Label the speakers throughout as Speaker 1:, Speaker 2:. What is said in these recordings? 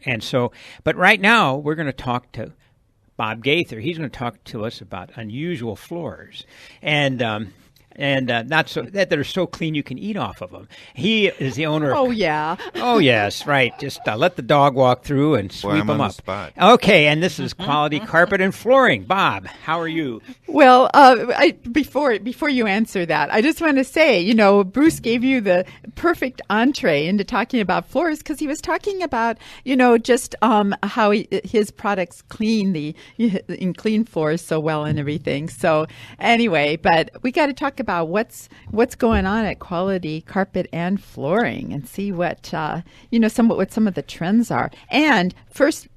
Speaker 1: And so, but right now we're going to talk to Bob Gaither. He's going to talk to us about unusual floors and not so that are so clean you can eat off of them. He is the owner.
Speaker 2: Oh yeah.
Speaker 1: Oh yes, right. Just let the dog walk through and sweep them up.
Speaker 3: Spot.
Speaker 1: Okay, and this is Quality Carpet and Flooring. Bob, how are you?
Speaker 2: Well, before you answer that, I just want to say, Bruce gave you the perfect entree into talking about floors because he was talking about, just how his products clean floors so well and everything. So anyway, but we got to talk about what's going on at Quality Carpet and Flooring and see what some of the trends are. And first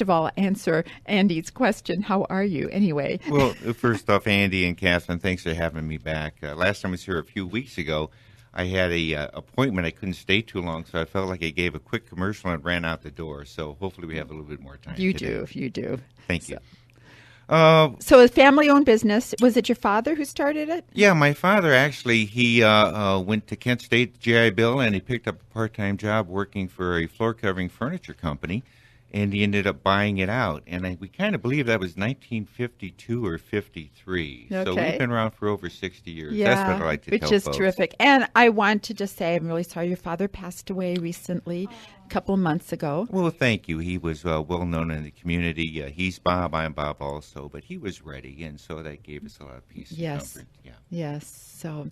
Speaker 2: of all, answer Andy's question. How are you anyway?
Speaker 3: Well, first off, Andy and Kathryn, thanks for having me back. Last time I was here a few weeks ago, I had a appointment. I couldn't stay too long, so I felt like I gave a quick commercial and ran out the door. So hopefully we have a little bit more time.
Speaker 2: You
Speaker 3: today.
Speaker 2: do.
Speaker 3: Thank you.
Speaker 2: So a family-owned business. Was it your father who started it?
Speaker 3: Yeah, my father actually, he went to Kent State GI Bill, and he picked up a part-time job working for a floor-covering furniture company, and he ended up buying it out. And we kind of believe that was 1952 or 53.
Speaker 2: Okay.
Speaker 3: So we've been around for over 60 years.
Speaker 2: Yeah,
Speaker 3: That's what I like to tell
Speaker 2: which is
Speaker 3: folks.
Speaker 2: terrific. And I want to just say I'm really sorry your father passed away recently, a couple of months ago.
Speaker 3: Well, thank you. He was well known in the community. He's Bob. I'm Bob also. But he was ready, and so that gave us a lot of peace and comfort. Yeah.
Speaker 2: Yes. So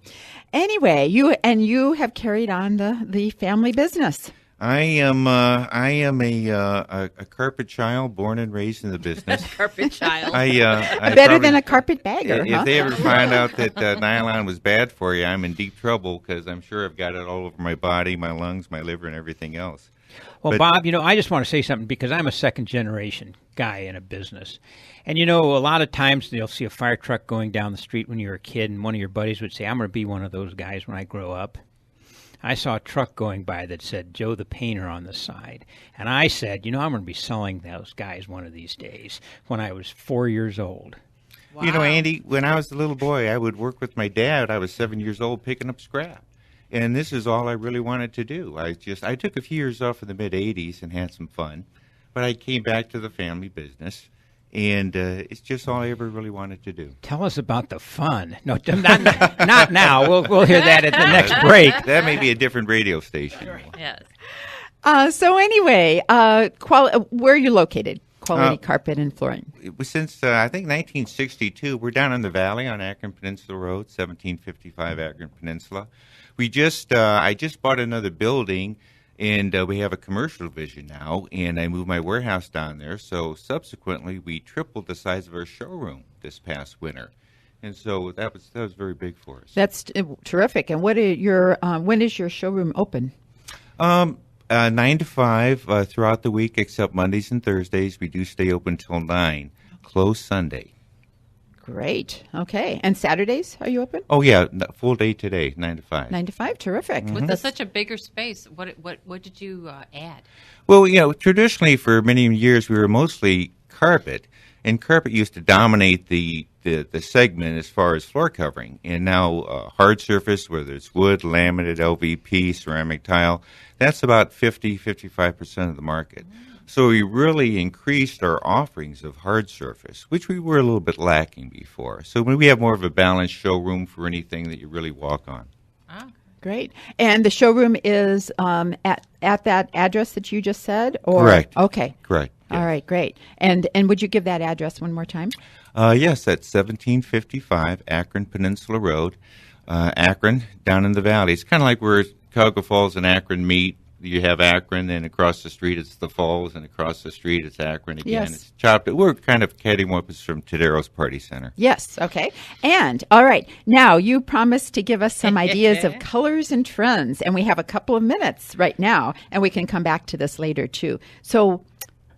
Speaker 2: anyway, you have carried on the family business.
Speaker 3: I am a carpet child, born and raised in the business.
Speaker 4: Carpet child.
Speaker 3: I
Speaker 2: Better than a carpet bagger.
Speaker 3: If they ever find out that nylon was bad for you, I'm in deep trouble because I'm sure I've got it all over my body, my lungs, my liver, and everything else.
Speaker 1: Well, Bob, I just want to say something because I'm a second-generation guy in a business. And, a lot of times you'll see a fire truck going down the street when you're a kid, and one of your buddies would say, I'm going to be one of those guys when I grow up. I saw a truck going by that said Joe the Painter on the side. And I said, I'm going to be selling those guys one of these days when I was 4 years old.
Speaker 4: Wow.
Speaker 3: Andy, when I was a little boy, I would work with my dad. I was 7 years old picking up scrap. And this is all I really wanted to do. I took a few years off in the mid-'80s and had some fun. But I came back to the family business. And it's just all I ever really wanted to do.
Speaker 1: Tell us about the fun. No, not now. We'll hear that at the next break.
Speaker 3: That may be a different radio station.
Speaker 4: Yes.
Speaker 2: So anyway, where are you located? Quality Carpet and Flooring.
Speaker 3: It was since, I think, 1962. We're down in the valley on Akron Peninsula Road, 1755 Akron Peninsula. I just bought another building. And we have a commercial division now, and I moved my warehouse down there. So subsequently, we tripled the size of our showroom this past winter, and so that was very big for us.
Speaker 2: That's terrific. And what are when is your showroom open?
Speaker 3: 9 to 5 throughout the week, except Mondays and Thursdays. We do stay open till 9, closed Sunday.
Speaker 2: Great. Okay. And Saturdays, are you open?
Speaker 3: Oh yeah, full day today, 9 to 5.
Speaker 2: 9 to 5. Terrific.
Speaker 4: Mm-hmm. With such a bigger space, what did you add?
Speaker 3: Well, traditionally for many years we were mostly carpet, and carpet used to dominate the segment as far as floor covering. And now hard surface, whether it's wood, laminate, LVP, ceramic tile, that's about 55% of the market. So we really increased our offerings of hard surface, which we were a little bit lacking before. So we have more of a balanced showroom for anything that you really walk on.
Speaker 4: Oh.
Speaker 2: Great. And the showroom is at that address that you just said? Or?
Speaker 3: Correct.
Speaker 2: Okay.
Speaker 3: Correct. Yes.
Speaker 2: All right, great. And would you give that address one more time?
Speaker 3: Yes, that's 1755 Akron Peninsula Road. Akron, down in the valley. It's kind of like where Cuyahoga Falls and Akron meet. You have Akron, and across the street it's the Falls, and across the street it's Akron again.
Speaker 2: Yes.
Speaker 3: It's chopped. We're kind of cattywampus from Todero's Party Center.
Speaker 2: Yes, okay. And, all right, now you promised to give us some ideas of colors and trends, and we have a couple of minutes right now, and we can come back to this later, too. So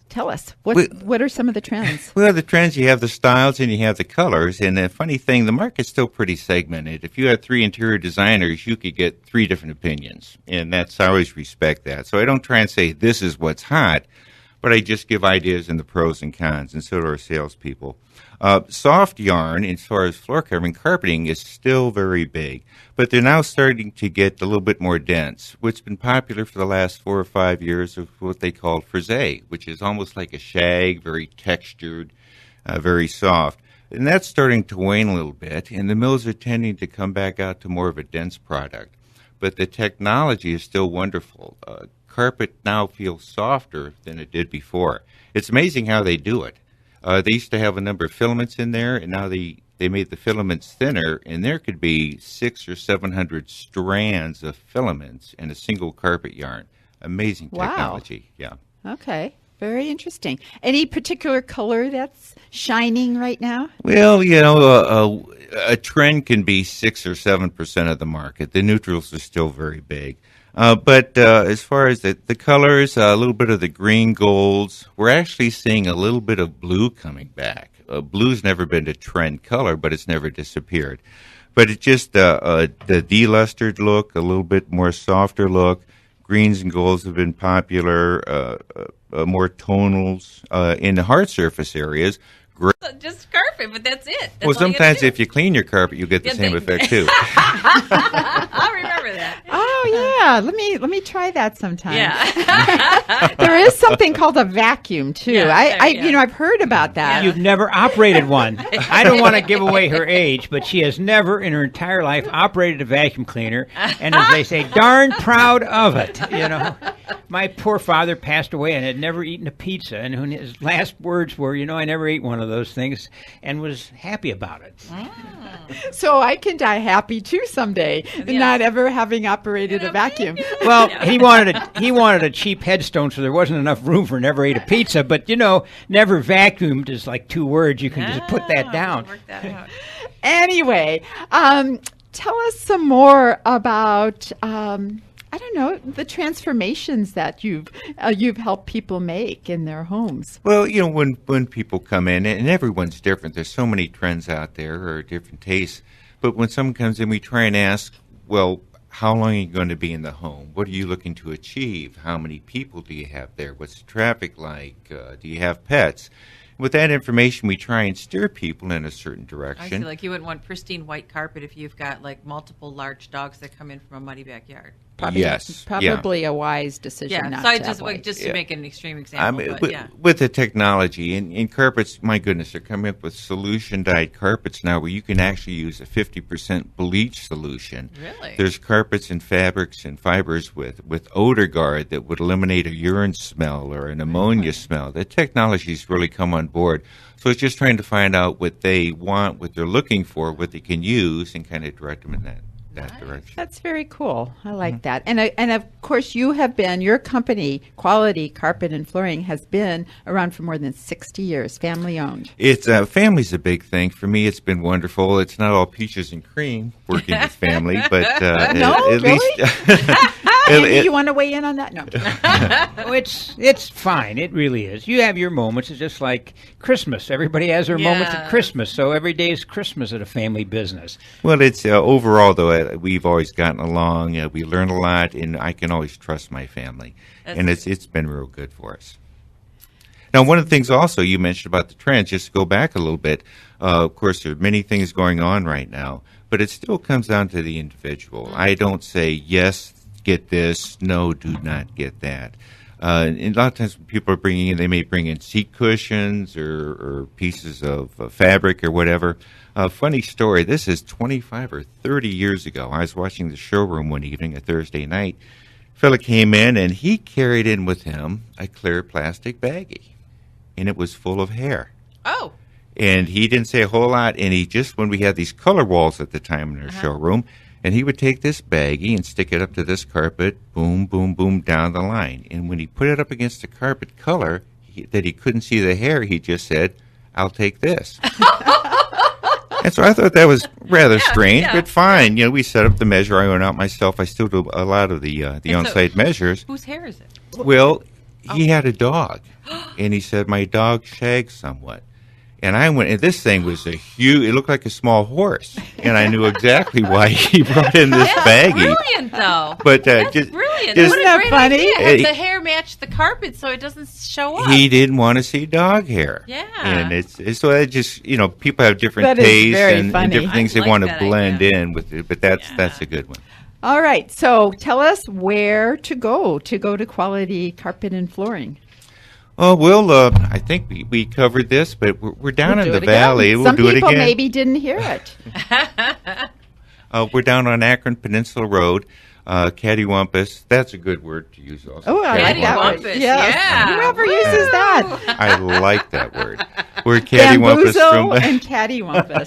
Speaker 2: tell us, what are some of the trends?
Speaker 3: Well, the trends, you have the styles and you have the colors. And the funny thing, the market's still pretty segmented. If you had 3 interior designers, you could get 3 different opinions. And I always respect that. So I don't try and say this is what's hot. but I just give ideas and the pros and cons, and so do our salespeople. Soft yarn, as far as floor covering, carpeting is still very big, but they're now starting to get a little bit more dense. What's been popular for the last 4 or 5 years is what they call frisé, which is almost like a shag, very textured, very soft. And that's starting to wane a little bit, and the mills are tending to come back out to more of a dense product. But the technology is still wonderful. Carpet now feels softer than it did before. It's amazing how they do it. They used to have a number of filaments in there, and now they made the filaments thinner, and there could be 600 or 700 strands of filaments in a single carpet yarn. Amazing technology. Yeah.
Speaker 2: Okay. Very interesting. Any particular color that's shining right now?
Speaker 3: Well, a trend can be 6 or 7% of the market. The neutrals are still very big. But as far as the colors, a little bit of the green golds, we're actually seeing a little bit of blue coming back. Blue's never been a trend color, but it's never disappeared. But it's just the delustered look, a little bit more softer look. Greens and golds have been popular, more tonals. In the hard surface areas,
Speaker 4: Just carpet, but that's it. That's
Speaker 3: well, sometimes if you clean your carpet, you get the same effect too.
Speaker 4: I'll remember that.
Speaker 2: Oh yeah, let me try that sometime.
Speaker 4: Yeah.
Speaker 2: There is something called a vacuum too.
Speaker 4: Yeah,
Speaker 2: I've heard about that.
Speaker 1: You've never operated one. I don't want to give away her age, but she has never in her entire life operated a vacuum cleaner, and as they say, darn proud of it. My poor father passed away and had never eaten a pizza, and his last words were, I never ate one of those things, and was happy about it.
Speaker 2: So I can die happy too someday, not ever having operated a vacuum.
Speaker 1: Well, he wanted a cheap headstone, so there wasn't enough room for never ate a pizza. But never vacuumed is like 2 words. You can just put that down.
Speaker 4: Work that out.
Speaker 2: Anyway, tell us some more about the transformations that you've helped people make in their homes.
Speaker 3: Well, when people come in, and everyone's different. There's so many trends out there or different tastes. But when someone comes in, we try and ask, well, how long are you going to be in the home? What are you looking to achieve? How many people do you have there? What's the traffic like? Do you have pets? With that information, we try and steer people in a certain direction.
Speaker 4: I see, like you wouldn't want pristine white carpet if you've got like multiple large dogs that come in from a muddy backyard.
Speaker 2: Probably a wise decision.
Speaker 4: Yeah,
Speaker 2: not
Speaker 4: so I
Speaker 2: to
Speaker 4: just
Speaker 2: avoid.
Speaker 4: to make an extreme example.
Speaker 3: With the technology in carpets, my goodness, they're coming up with solution dyed carpets now where you can actually use a 50% bleach solution.
Speaker 4: Really?
Speaker 3: There's carpets and fabrics and fibers with odor guard that would eliminate a urine smell or an ammonia smell. The technology's really come on board. So it's just trying to find out what they want, what they're looking for, what they can use, and kind of direct them in that direction.
Speaker 2: That's very cool. I like that. And of course, your company, Quality Carpet and Flooring, has been around for more than 60 years, family owned.
Speaker 3: It's family's a big thing. For me, it's been wonderful. It's not all peaches and cream working with family, but at least...
Speaker 2: Andy, you want to weigh in on that? No.
Speaker 1: Oh, it's fine. It really is. You have your moments. It's just like Christmas. Everybody has their moments at Christmas, so every day is Christmas at a family business.
Speaker 3: Well, it's overall, though, we've always gotten along. We learn a lot, and I can always trust my family. And it's been real good for us. Now, one of the things also you mentioned about the trends, just to go back a little bit, of course, there are many things going on right now, but it still comes down to the individual. I don't say, yes, get this, no, do not get that. And a lot of times when people are bringing in, they may bring in seat cushions or pieces of fabric or whatever. Funny story, this is 25 or 30 years ago. I was watching the showroom one evening, a Thursday night. A fella came in, and he carried in with him a clear plastic baggie, and it was full of hair.
Speaker 4: Oh.
Speaker 3: And he didn't say a whole lot, and he just, when we had these color walls at the time in our showroom, and he would take this baggie and stick it up to this carpet, boom, boom, boom, down the line. And when he put it up against the carpet color that he couldn't see the hair, he just said, I'll take this. And so I thought that was rather strange, but fine. We set up the measure. I went out myself. I still do a lot of the on-site measures.
Speaker 4: Whose hair is it?
Speaker 3: Well, he had a dog, and he said, my dog shags somewhat. And I went, and this thing was it looked like a small horse. And I knew exactly why he brought in this baggie.
Speaker 4: Brilliant, though.
Speaker 3: But
Speaker 4: That's
Speaker 3: just,
Speaker 4: brilliant.
Speaker 3: just-
Speaker 4: What a
Speaker 2: Isn't that
Speaker 4: great
Speaker 2: funny?
Speaker 4: idea.
Speaker 3: Hey.
Speaker 4: Have the hair match the carpet so it doesn't show up.
Speaker 3: he didn't want to see dog hair.
Speaker 4: Yeah.
Speaker 3: And it's so that just, people have different
Speaker 2: That is
Speaker 3: tastes
Speaker 2: very
Speaker 3: and
Speaker 2: funny.
Speaker 3: different things
Speaker 4: I
Speaker 3: they want to
Speaker 4: like that
Speaker 3: blend
Speaker 4: idea.
Speaker 3: in with it. But that's a good one.
Speaker 2: All right. So tell us where to go to Quality Carpet and Flooring.
Speaker 3: Oh, well, I think we covered this, but we're down
Speaker 2: We'll
Speaker 3: in
Speaker 2: do
Speaker 3: the
Speaker 2: it again.
Speaker 3: valley. We'll
Speaker 2: Some
Speaker 3: do it
Speaker 2: people
Speaker 3: again.
Speaker 2: maybe didn't hear it.
Speaker 3: We're down on Akron Peninsula Road, Cattywampus. That's a good word to use also.
Speaker 2: Oh, I like that word.
Speaker 4: Cattywampus,
Speaker 2: Yes.
Speaker 4: yeah.
Speaker 2: Whoever uses that.
Speaker 3: I like that word. We're Cattywampus
Speaker 2: Bamboozle
Speaker 3: from
Speaker 2: and cattywampus.